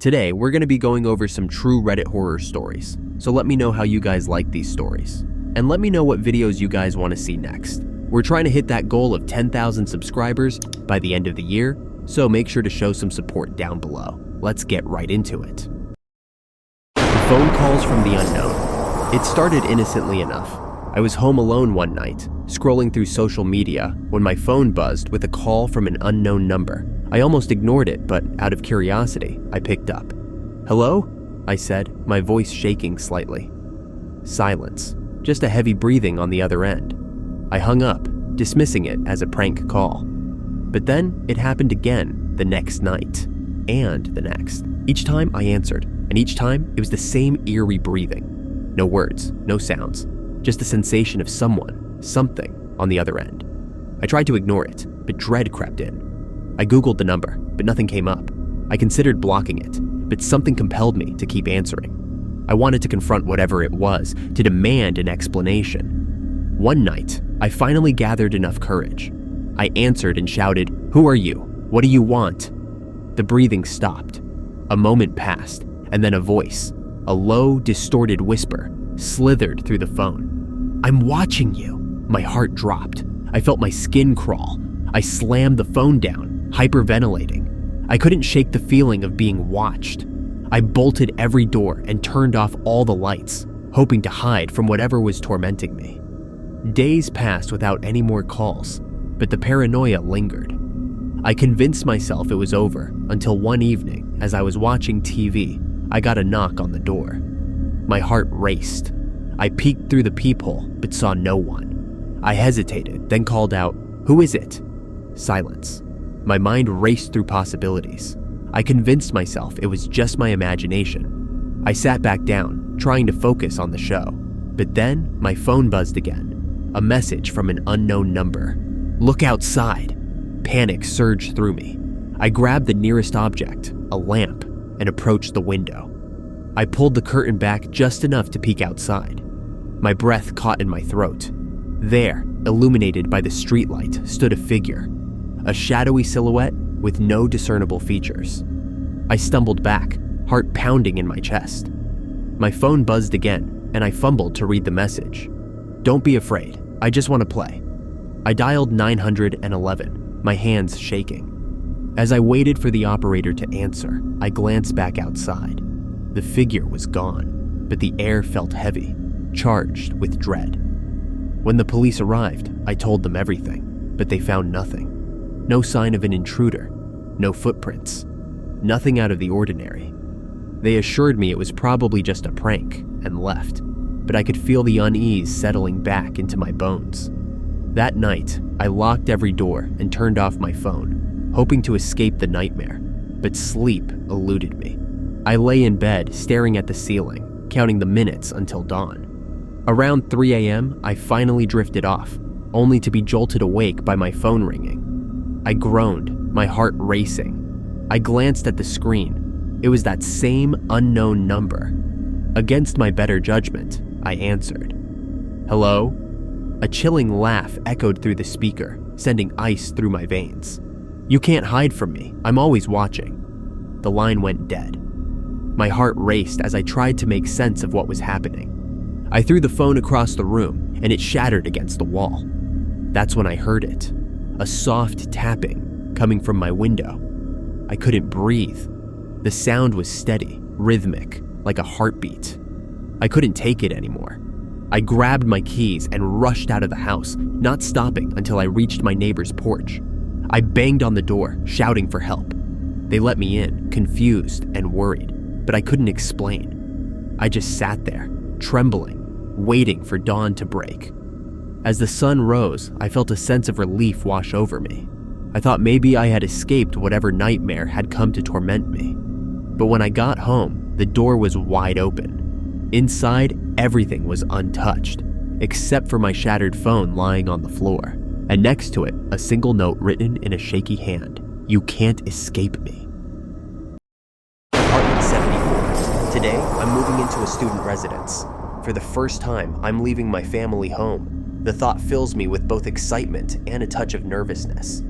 Today, we're going to be going over some true Reddit horror stories, so let me know how you guys like these stories. And let me know what videos you guys want to see next. We're trying to hit that goal of 10,000 subscribers by the end of the year, so make sure to show some support down below. Let's get right into it. Phone calls from the unknown. It started innocently enough. I was home alone one night, scrolling through social media, when my phone buzzed with a call from an unknown number. I almost ignored it, but out of curiosity, I picked up. "Hello?" I said, my voice shaking slightly. Silence, just a heavy breathing on the other end. I hung up, dismissing it as a prank call. But then it happened again the next night, and the next. Each time I answered, and each time it was the same eerie breathing. No words, no sounds, just the sensation of someone, something on the other end. I tried to ignore it, but dread crept in. I Googled the number, but nothing came up. I considered blocking it, but something compelled me to keep answering. I wanted to confront whatever it was, to demand an explanation. One night, I finally gathered enough courage. I answered and shouted, "Who are you? What do you want?" The breathing stopped. A moment passed, and then a voice, a low, distorted whisper, slithered through the phone. "I'm watching you." My heart dropped. I felt my skin crawl. I slammed the phone down, hyperventilating. I couldn't shake the feeling of being watched. I bolted every door and turned off all the lights, hoping to hide from whatever was tormenting me. Days passed without any more calls, but the paranoia lingered. I convinced myself it was over until one evening, as I was watching TV, I got a knock on the door. My heart raced. I peeked through the peephole, but saw no one. I hesitated, then called out, "Who is it?" Silence. My mind raced through possibilities. I convinced myself it was just my imagination. I sat back down, trying to focus on the show. But then my phone buzzed again. A message from an unknown number. "Look outside." Panic surged through me. I grabbed the nearest object, a lamp, and approached the window. I pulled the curtain back just enough to peek outside. My breath caught in my throat. There, illuminated by the streetlight, stood a figure. A shadowy silhouette with no discernible features. I stumbled back, heart pounding in my chest. My phone buzzed again, and I fumbled to read the message. "Don't be afraid, I just want to play." I dialed 911, my hands shaking. As I waited for the operator to answer, I glanced back outside. The figure was gone, but the air felt heavy, charged with dread. When the police arrived, I told them everything, but they found nothing. No sign of an intruder, no footprints, nothing out of the ordinary. They assured me it was probably just a prank and left, but I could feel the unease settling back into my bones. That night, I locked every door and turned off my phone, hoping to escape the nightmare, but sleep eluded me. I lay in bed staring at the ceiling, counting the minutes until dawn. Around 3 a.m., I finally drifted off, only to be jolted awake by my phone ringing. I groaned, my heart racing. I glanced at the screen. It was that same unknown number. Against my better judgment, I answered. "Hello?" A chilling laugh echoed through the speaker, sending ice through my veins. "You can't hide from me, I'm always watching." The line went dead. My heart raced as I tried to make sense of what was happening. I threw the phone across the room, and it shattered against the wall. That's when I heard it. A soft tapping coming from my window. I couldn't breathe. The sound was steady, rhythmic, like a heartbeat. I couldn't take it anymore. I grabbed my keys and rushed out of the house, not stopping until I reached my neighbor's porch. I banged on the door, shouting for help. They let me in, confused and worried, but I couldn't explain. I just sat there, trembling, waiting for dawn to break. As the sun rose, I felt a sense of relief wash over me. I thought maybe I had escaped whatever nightmare had come to torment me. But when I got home, the door was wide open. Inside, everything was untouched, except for my shattered phone lying on the floor, and next to it, a single note written in a shaky hand. "You can't escape me." Apartment 74. Today, I'm moving into a student residence. For the first time, I'm leaving my family home. The thought fills me with both excitement and a touch of nervousness.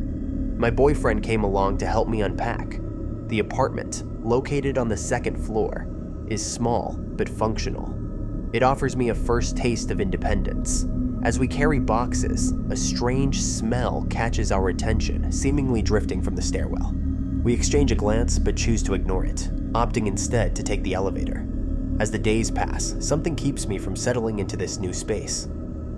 My boyfriend came along to help me unpack. The apartment, located on the second floor, is small but functional. It offers me a first taste of independence. As we carry boxes, a strange smell catches our attention, seemingly drifting from the stairwell. We exchange a glance but choose to ignore it, opting instead to take the elevator. As the days pass, something keeps me from settling into this new space.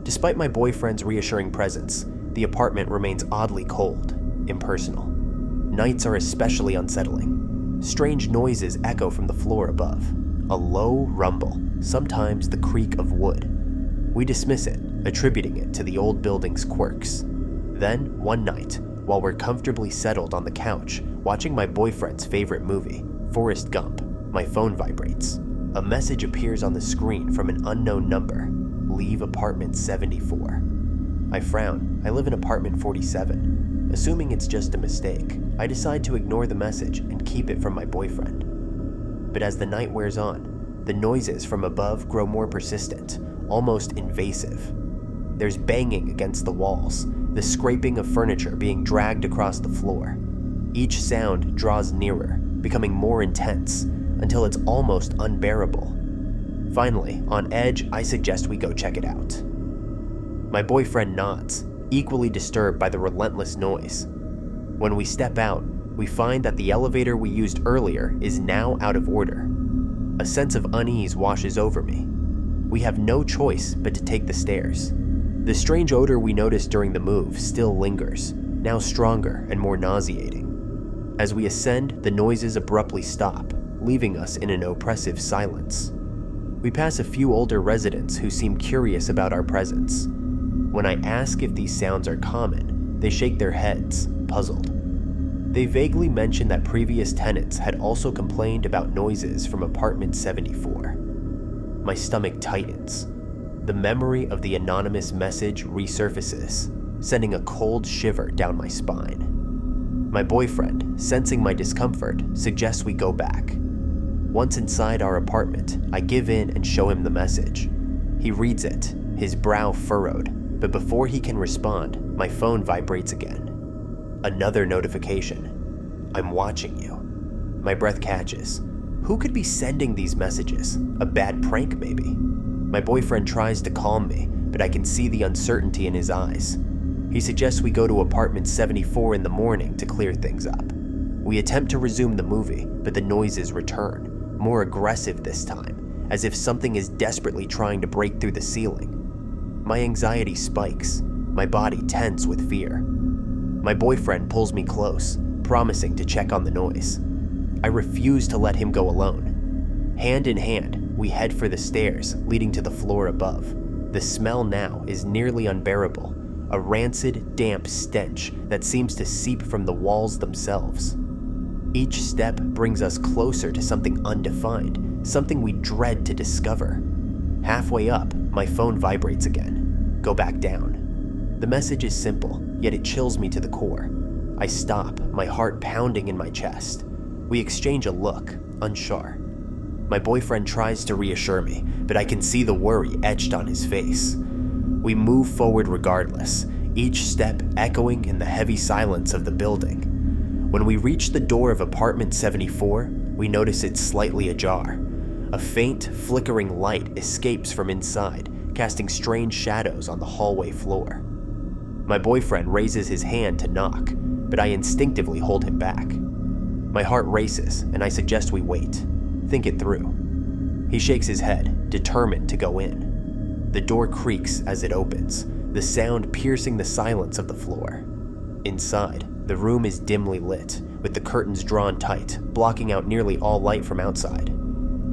Despite my boyfriend's reassuring presence, the apartment remains oddly cold, impersonal. Nights are especially unsettling. Strange noises echo from the floor above. A low rumble, sometimes the creak of wood. We dismiss it, attributing it to the old building's quirks. Then, one night, while we're comfortably settled on the couch, watching my boyfriend's favorite movie, Forrest Gump, my phone vibrates. A message appears on the screen from an unknown number. Leave apartment 74. I frown. I live in apartment 47. Assuming it's just a mistake, I decide to ignore the message and keep it from my boyfriend. But as the night wears on, the noises from above grow more persistent, almost invasive. There's banging against the walls, the scraping of furniture being dragged across the floor. Each sound draws nearer, becoming more intense, until it's almost unbearable. Finally, on edge, I suggest we go check it out. My boyfriend nods, equally disturbed by the relentless noise. When we step out, we find that the elevator we used earlier is now out of order. A sense of unease washes over me. We have no choice but to take the stairs. The strange odor we noticed during the move still lingers, now stronger and more nauseating. As we ascend, the noises abruptly stop, leaving us in an oppressive silence. We pass a few older residents who seem curious about our presence. When I ask if these sounds are common, they shake their heads, puzzled. They vaguely mention that previous tenants had also complained about noises from apartment 74. My stomach tightens. The memory of the anonymous message resurfaces, sending a cold shiver down my spine. My boyfriend, sensing my discomfort, suggests we go back. Once inside our apartment, I give in and show him the message. He reads it, his brow furrowed, but before he can respond, my phone vibrates again. Another notification. I'm watching you. My breath catches. Who could be sending these messages? A bad prank, maybe? My boyfriend tries to calm me, but I can see the uncertainty in his eyes. He suggests we go to apartment 74 in the morning to clear things up. We attempt to resume the movie, but the noises return, more aggressive this time, as if something is desperately trying to break through the ceiling. My anxiety spikes, my body tense with fear. My boyfriend pulls me close, promising to check on the noise. I refuse to let him go alone. Hand in hand, we head for the stairs leading to the floor above. The smell now is nearly unbearable, a rancid, damp stench that seems to seep from the walls themselves. Each step brings us closer to something undefined, something we dread to discover. Halfway up, my phone vibrates again. Go back down. The message is simple, yet it chills me to the core. I stop, my heart pounding in my chest. We exchange a look, unsure. My boyfriend tries to reassure me, but I can see the worry etched on his face. We move forward regardless, each step echoing in the heavy silence of the building. When we reach the door of apartment 74, we notice it's slightly ajar. A faint, flickering light escapes from inside, casting strange shadows on the hallway floor. My boyfriend raises his hand to knock, but I instinctively hold him back. My heart races, and I suggest we wait. Think it through. He shakes his head, determined to go in. The door creaks as it opens, the sound piercing the silence of the floor. Inside, the room is dimly lit, with the curtains drawn tight, blocking out nearly all light from outside.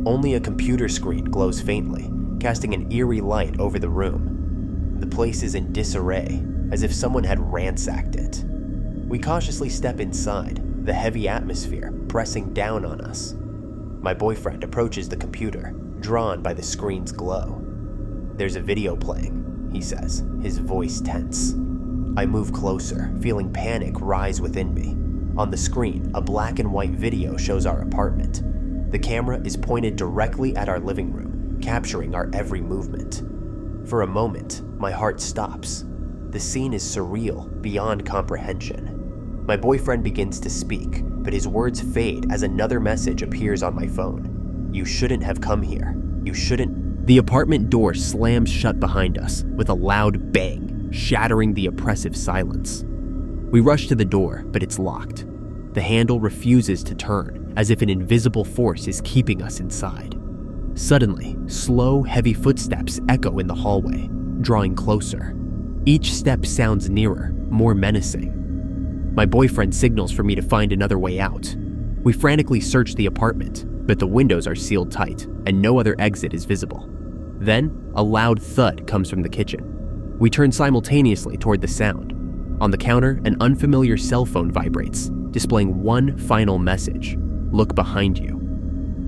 Only a computer screen glows faintly, casting an eerie light over the room. The place is in disarray, as if someone had ransacked it. We cautiously step inside, the heavy atmosphere pressing down on us. My boyfriend approaches the computer, drawn by the screen's glow. There's a video playing, he says, his voice tense. I move closer, feeling panic rise within me. On the screen, a black and white video shows our apartment. The camera is pointed directly at our living room, capturing our every movement. For a moment, my heart stops. The scene is surreal, beyond comprehension. My boyfriend begins to speak, but but his words fade as another message appears on my phone. You shouldn't have come here. You shouldn't. The apartment door slams shut behind us with a loud bang, shattering the oppressive silence. We rush to the door, but it's locked. The handle refuses to turn, as if an invisible force is keeping us inside. Suddenly, slow, heavy footsteps echo in the hallway, drawing closer. Each step sounds nearer, more menacing. My boyfriend signals for me to find another way out. We frantically search the apartment, but the windows are sealed tight, and no other exit is visible. Then, a loud thud comes from the kitchen. We turn simultaneously toward the sound. On the counter, an unfamiliar cell phone vibrates, displaying one final message: look behind you.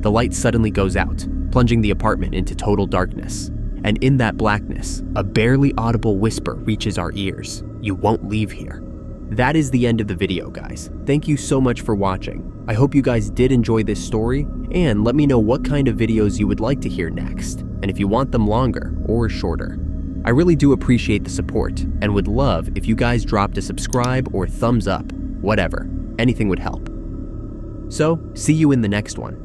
The light suddenly goes out, plunging the apartment into total darkness. And in that blackness, a barely audible whisper reaches our ears: you won't leave here. That is the end of the video, guys. Thank you so much for watching. I hope you guys did enjoy this story, and let me know what kind of videos you would like to hear next, and if you want them longer or shorter. I really do appreciate the support, and would love if you guys dropped a subscribe or thumbs up, whatever. Anything would help. So, see you in the next one.